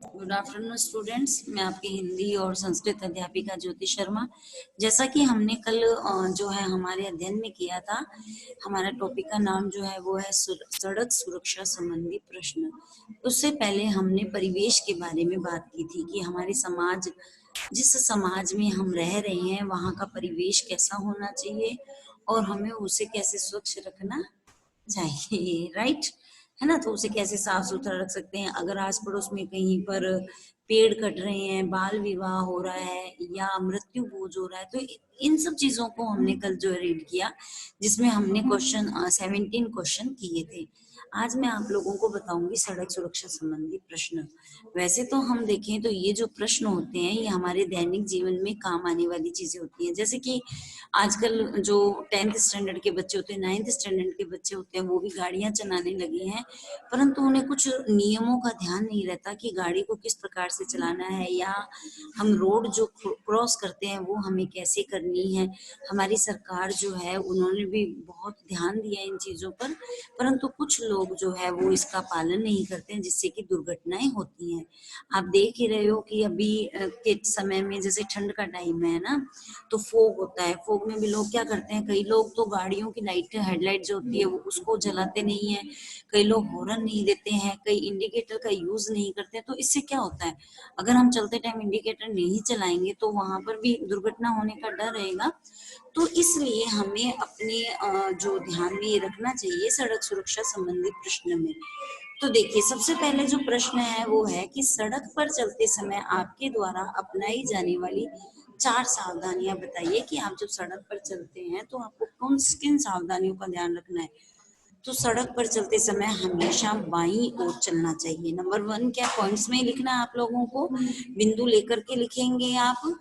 Good afternoon students. मैं आपकी हिंदी और संस्कृत अध्यापिका ज्योति शर्मा। जैसा कि हमने कल जो है हमारे अध्ययन में किया था, हमारा टॉपिक का नाम जो है वो है सड़क सुरक्षा संबंधी प्रश्न। उससे पहले हमने परिवेश के बारे में बात की थी कि हमारे समाज, जिस समाज में हम रह रहे हैं वहाँ का परिवेश कैसा होना चाहिए और हमें उसे कैसे स्वच्छ रखना चाहिए, राइट? है ना? तो उसे कैसे साफ सुथरा रख सकते हैं। अगर आस पड़ोस में कहीं पर पेड़ कट रहे हैं, बाल विवाह हो रहा है या मृत्यु भोज हो रहा है, तो इन सब चीजों को हमने कल जो रीड किया, जिसमें हमने क्वेश्चन 17 क्वेश्चन किए थे। आज मैं आप लोगों को बताऊंगी सड़क सुरक्षा संबंधी प्रश्न। वैसे तो हम देखें तो ये जो प्रश्न होते हैं ये हमारे दैनिक जीवन में काम आने वाली चीजें होती हैं। जैसे कि आजकल जो 10th स्टैंडर्ड के बच्चे होते हैं, 9th स्टैंडर्ड के बच्चे होते हैं, वो भी गाड़ियां चलाने लगे हैं, परंतु उन्हें कुछ नियमों का ध्यान नहीं रहता कि गाड़ी को किस प्रकार से चलाना है या हम रोड जो क्रॉस करते हैं वो हमें कैसे करनी है। हमारी सरकार जो है उन्होंने भी बहुत ध्यान दिया इन चीजों पर, परंतु कुछ लोग जो है वो इसका पालन नहीं करते हैं, जिससे कि दुर्घटनाएं होती हैं। आप देख ही रहे हो कि अभी के समय में जैसे ठंड का टाइम है ना, तो फोग होता है। फोग में भी लोग क्या करते हैं, कई लोग तो गाड़ियों की लाइट, हेडलाइट जो होती है वो उसको जलाते नहीं है, कई लोग हॉर्न नहीं देते हैं, कई इंडिकेटर का यूज नहीं करते हैं। तो इससे क्या होता है, अगर हम चलते टाइम इंडिकेटर नहीं चलाएंगे तो वहां पर भी दुर्घटना होने का डर रहेगा। तो इसलिए हमें अपने जो ध्यान में ये रखना चाहिए सड़क सुरक्षा संबंधी प्रश्न में। तो देखिए, सबसे पहले जो प्रश्न है वो है कि सड़क पर चलते समय आपके द्वारा अपनाई जाने वाली 4 सावधानियां बताइए कि आप जब सड़क पर चलते हैं तो आपको कौन किन सावधानियों का ध्यान रखना है। तो सड़क पर चलते समय हमेशा बाईं ओर चलना चाहिए। नंबर 1 क्या पॉइंट्स में लिखना है आप लोगों को, बिंदु लेकर के लिखेंगे आप।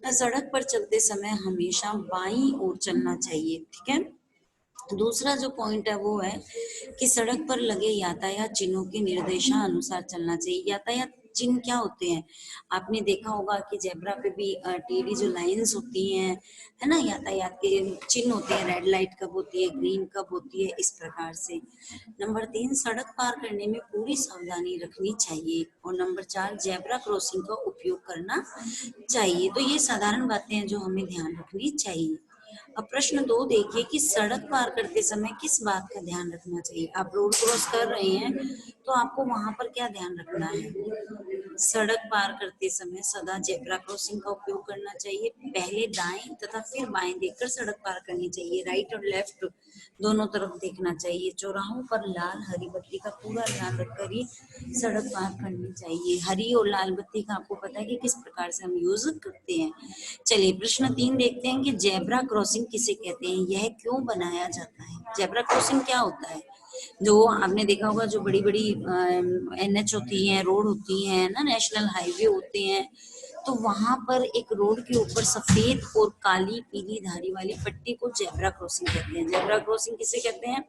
सड़क पर चलते समय हमेशा बाईं ओर चलना चाहिए, ठीक है। दूसरा जो पॉइंट है वो है कि सड़क पर लगे यातायात चिन्हों के निर्देशानुसार चलना चाहिए। यातायात चिन्ह क्या होते हैं, आपने देखा होगा कि जेब्रा पे भी टेढ़ी जो लाइंस होती हैं, है ना, यातायात के चिन्ह होते हैं। रेड लाइट कब होती है, ग्रीन कब होती है, इस प्रकार से। नंबर 3, सड़क पार करने में पूरी सावधानी रखनी चाहिए। और नंबर 4, जेब्रा क्रॉसिंग का उपयोग करना चाहिए। तो ये साधारण बातें हैं जो हमें ध्यान रखनी चाहिए। अब प्रश्न 2 देखिए कि सड़क पार करते समय किस बात का ध्यान रखना चाहिए। आप रोड क्रॉस कर रहे हैं तो आपको वहां पर क्या ध्यान रखना है। सड़क पार करते समय सदा जेब्रा क्रॉसिंग का उपयोग करना चाहिए। पहले दाएं तथा फिर बाएं देखकर सड़क पार करनी चाहिए। राइट और लेफ्ट दोनों तरफ देखना चाहिए। चौराहों पर लाल हरी बत्ती का पूरा ध्यान रखकर ही सड़क पार करनी चाहिए। हरी और लाल बत्ती का आपको पता है कि किस प्रकार से हम यूज करते हैं। चलिए प्रश्न 3 देखते हैं कि जेब्रा क्रॉसिंग किसे कहते हैं, यह क्यों बनाया जाता है। जेब्रा क्रॉसिंग क्या होता है, जो आपने देखा होगा जो बड़ी बड़ी NH होती हैं, रोड होती हैं ना, नेशनल हाईवे होते हैं, तो वहां पर एक रोड के ऊपर सफेद और काली पीली धारी वाली पट्टी को जेब्रा क्रॉसिंग कहते हैं। जेब्रा क्रॉसिंग किसे कहते हैं,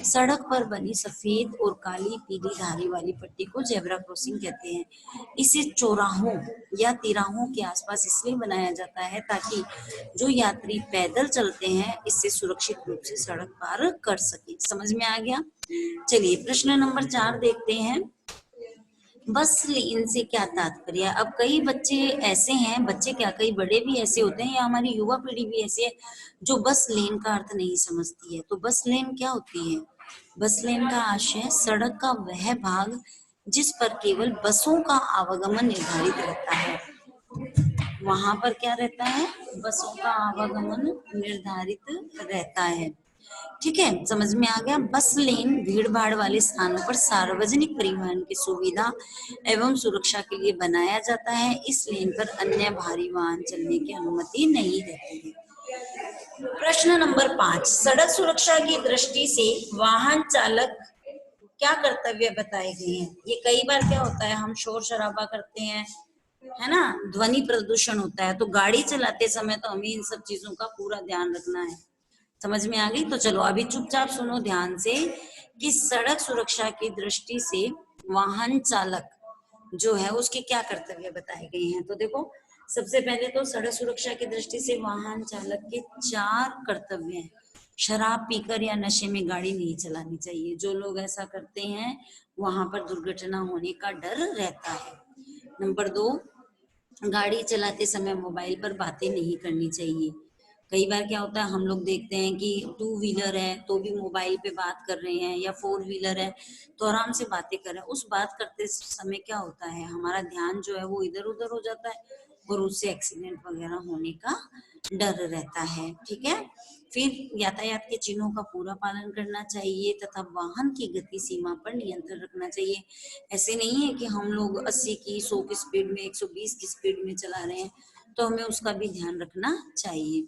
सड़क पर बनी सफेद और काली पीली धारी वाली पट्टी को जेब्रा क्रॉसिंग कहते हैं। इसे चौराहों या तिराहों के आसपास इसलिए बनाया जाता है ताकि जो यात्री पैदल चलते हैं इससे सुरक्षित रूप से सड़क पार कर सके। समझ में आ गया। चलिए प्रश्न नंबर 4 देखते हैं, बस लेन से क्या तात्पर्य है। अब कई बच्चे ऐसे हैं, बच्चे क्या, कई बड़े भी ऐसे होते हैं या हमारी युवा पीढ़ी भी ऐसी है जो बस लेन का अर्थ नहीं समझती है। तो बस लेन क्या होती है, बस लेन का आशय सड़क का वह भाग जिस पर केवल बसों का आवागमन निर्धारित रहता है। वहां पर क्या रहता है, बसों का आवागमन निर्धारित रहता है। ठीक है, समझ में आ गया। बस लेन भीड़ भाड़ वाले स्थानों पर सार्वजनिक परिवहन की सुविधा एवं सुरक्षा के लिए बनाया जाता है। इस लेन पर अन्य भारी वाहन चलने की अनुमति नहीं रहती है। प्रश्न नंबर 5, सड़क सुरक्षा की दृष्टि से वाहन चालक क्या कर्तव्य बताए गए हैं। ये कई बार क्या होता है, हम शोर शराबा करते हैं, है ना, ध्वनि प्रदूषण होता है, तो गाड़ी चलाते समय तो हमें इन सब चीजों का पूरा ध्यान रखना है। समझ में आ गई। तो चलो अभी चुपचाप सुनो ध्यान से कि सड़क सुरक्षा की दृष्टि से वाहन चालक जो है उसके क्या कर्तव्य बताए गए हैं। तो देखो, सबसे पहले तो सड़क सुरक्षा की दृष्टि से वाहन चालक के 4 कर्तव्य हैं। शराब पीकर या नशे में गाड़ी नहीं चलानी चाहिए। जो लोग ऐसा करते हैं वहां पर दुर्घटना होने का डर रहता है। नंबर 2, गाड़ी चलाते समय मोबाइल पर बातें नहीं करनी चाहिए। कई बार क्या होता है, हम लोग देखते हैं कि टू व्हीलर है तो भी मोबाइल पे बात कर रहे हैं, या फोर व्हीलर है तो आराम से बातें कर रहे हैं। उस बात करते समय क्या होता है, हमारा ध्यान जो है वो इधर उधर हो जाता है और उससे एक्सीडेंट वगैरह होने का डर रहता है। ठीक है। फिर यातायात के चिन्हों का पूरा पालन करना चाहिए तथा वाहन की गति सीमा पर नियंत्रण रखना चाहिए। ऐसे नहीं है कि हम लोग 80 की 100 की स्पीड में 120 की स्पीड में चला रहे हैं, तो हमें उसका भी ध्यान रखना चाहिए।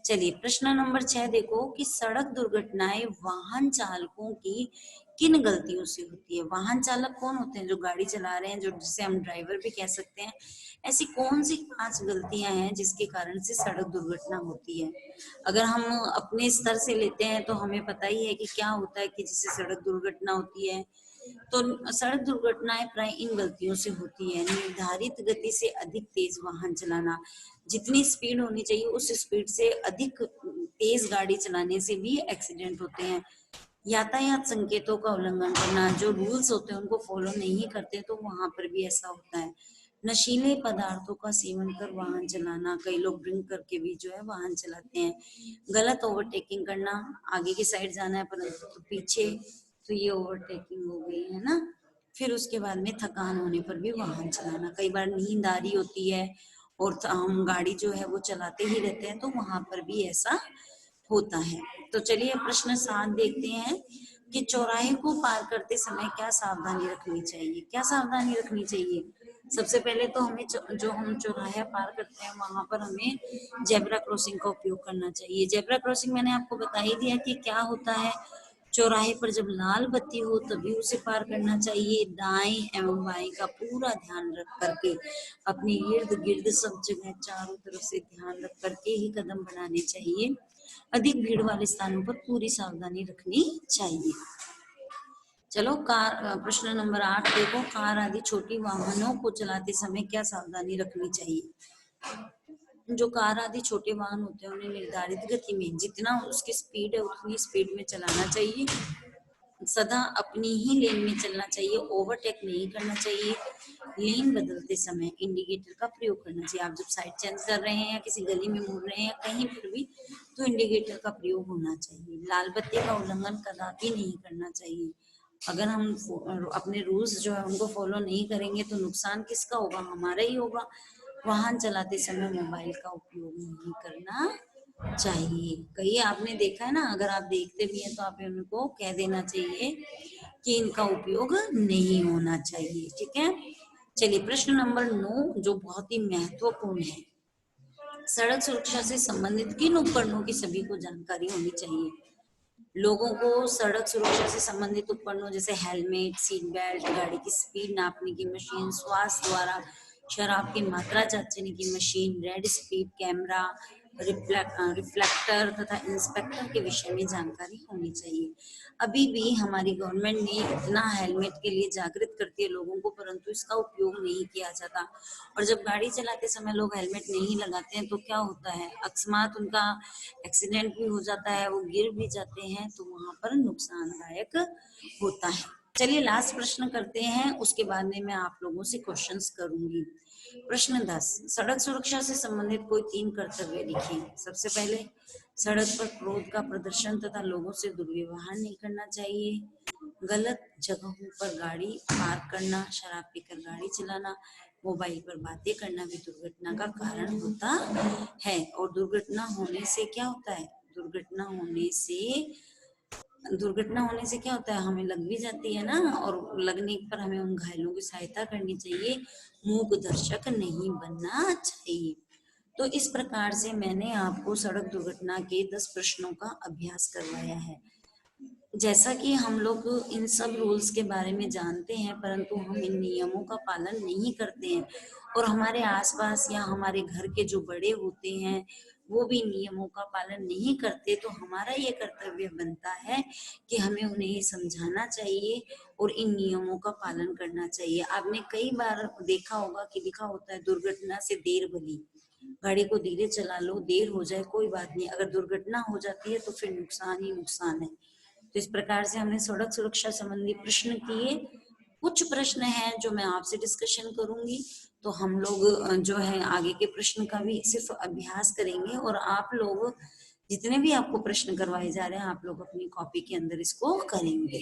चलिए प्रश्न नंबर 6 देखो कि सड़क दुर्घटनाएं वाहन चालकों की किन गलतियों से होती है। वाहन चालक कौन होते हैं, जो गाड़ी चला रहे हैं, जो जिसे हम ड्राइवर भी कह सकते हैं। ऐसी कौन सी 5 गलतियां हैं जिसके कारण से सड़क दुर्घटना होती है। अगर हम अपने स्तर से लेते हैं तो हमें पता ही है कि क्या होता है कि जिससे सड़क दुर्घटना होती है। तो सड़क दुर्घटनाएं प्राय इन गलतियों से होती है। निर्धारित गति से अधिक तेज वाहन चलाना, जितनी स्पीड होनी चाहिए उस स्पीड से अधिक तेज गाड़ी चलाने से भी एक्सीडेंट होते हैं। यातायात संकेतों का उल्लंघन करना, जो रूल्स होते हैं उनको फॉलो नहीं करते तो वहां पर भी ऐसा होता है। नशीले पदार्थों का सेवन कर वाहन चलाना, कई लोग ड्रिंक करके भी जो है वाहन चलाते हैं। गलत ओवरटेकिंग करना, आगे की साइड जाना है परंतु तो पीछे, तो ये ओवरटेकिंग हो गई है ना। फिर उसके बाद में थकान होने पर भी वाहन चलाना, कई बार नींद आ रही होती है और हम गाड़ी जो है वो चलाते ही रहते हैं तो वहां पर भी ऐसा होता है। तो चलिए प्रश्न 7 देखते हैं कि चौराहे को पार करते समय क्या सावधानी रखनी चाहिए। क्या सावधानी रखनी चाहिए, सबसे पहले तो हमें जो हम चौराहा पार करते हैं वहां पर हमें जेब्रा क्रॉसिंग का उपयोग करना चाहिए। जेब्रा क्रॉसिंग मैंने आपको बता ही दिया कि क्या होता है। चौराहे पर जब लाल बत्ती हो तभी उसे पार करना चाहिए। दाएं एवं बाएं का पूरा ध्यान रख करके, अपने इर्द गिर्द सब जगह चारों तरफ से ध्यान रख करके ही कदम बढ़ाने चाहिए। अधिक भीड़ वाले स्थानों पर पूरी सावधानी रखनी चाहिए। चलो प्रश्न नंबर 8 देखो, कार आदि छोटी वाहनों को चलाते समय क्या सावधानी रखनी चाहिए। जो कार आदि छोटे वाहन होते हैं उन्हें निर्धारित गति में जितना उसकी स्पीड है उतनी स्पीड में चलाना चाहिए। सदा अपनी ही लेन में चलना चाहिए, ओवरटेक नहीं करना चाहिए। लेन बदलते समय इंडिकेटर का प्रयोग करना चाहिए। आप जब साइड चेंज कर रहे हैं या किसी गली में मुड़ रहे हैं या कहीं पर भी, तो इंडिकेटर का प्रयोग होना चाहिए। लाल बत्ती का उल्लंघन कदापि नहीं करना चाहिए। अगर हम अपने रूल्स जो है उनको फॉलो नहीं करेंगे तो नुकसान किसका होगा, हमारा ही होगा। वाहन चलाते समय मोबाइल का उपयोग नहीं करना चाहिए। कहीं आपने देखा है ना, अगर आप देखते भी हैं तो आप उनको कह देना चाहिए कि इनका उपयोग नहीं होना चाहिए। ठीक है। चलिए प्रश्न नंबर 9 जो बहुत ही महत्वपूर्ण है, सड़क सुरक्षा से संबंधित किन उपकरणों की सभी को जानकारी होनी चाहिए। लोगों को सड़क सुरक्षा से संबंधित उपकरणों जैसे हेलमेट, सीट बेल्ट, गाड़ी की स्पीड नापने की मशीन, श्वास द्वारा शराब की मात्रा जांचने की machine, red speed camera, reflector तथा इंस्पेक्टर के विषय में जानकारी होनी चाहिए। अभी भी हमारी गवर्नमेंट ने इतना हेलमेट के लिए जागृत करती है लोगों को, परंतु इसका उपयोग नहीं किया जाता। और जब गाड़ी चलाते समय लोग हेलमेट नहीं लगाते हैं तो क्या होता है, अकस्मात उनका एक्सीडेंट भी हो जाता है, वो गिर भी जाते हैं, तो वहां पर नुकसानदायक होता है। चलिए लास्ट प्रश्न करते हैं, उसके बाद में मैं आप लोगों से क्वेश्चंस करूंगी। प्रश्न 10, सड़क सुरक्षा से संबंधित कोई 3 कर्तव्य लिखिए। सबसे पहले, सड़क पर क्रोध का प्रदर्शन तथा लोगों से दुर्व्यवहार नहीं करना चाहिए। गलत जगहों पर गाड़ी पार्क करना, शराब पीकर गाड़ी चलाना, मोबाइल पर बातें करना भी दुर्घटना का कारण होता है। और दुर्घटना होने से क्या होता है, दुर्घटना होने से क्या होता है, हमें लग भी जाती है ना, और लगने पर हमें उन घायलों की सहायता करनी चाहिए, मूक दर्शक नहीं बनना चाहिए। तो इस प्रकार से मैंने आपको सड़क दुर्घटना के 10 प्रश्नों का अभ्यास करवाया है। जैसा कि हम लोग इन सब रूल्स के बारे में जानते हैं, परंतु हम इन नियमों का पालन नहीं करते हैं, और हमारे आसपास या हमारे घर के जो बड़े होते हैं वो भी नियमों का पालन नहीं करते, तो हमारा ये कर्तव्य बनता है कि हमें उन्हें ये समझाना चाहिए और इन नियमों का पालन करना चाहिए। आपने कई बार देखा होगा कि लिखा होता है, दुर्घटना से देर भली। गाड़ी को धीरे चला लो, देर हो जाए कोई बात नहीं, अगर दुर्घटना हो जाती है तो फिर नुकसान ही नुकसान है। तो इस प्रकार से हमने सड़क सुरक्षा संबंधी प्रश्न किए। कुछ प्रश्न हैं जो मैं आपसे डिस्कशन करूंगी, तो हम लोग जो है आगे के प्रश्न का भी सिर्फ अभ्यास करेंगे, और आप लोग जितने भी आपको प्रश्न करवाए जा रहे हैं आप लोग अपनी कॉपी के अंदर इसको करेंगे।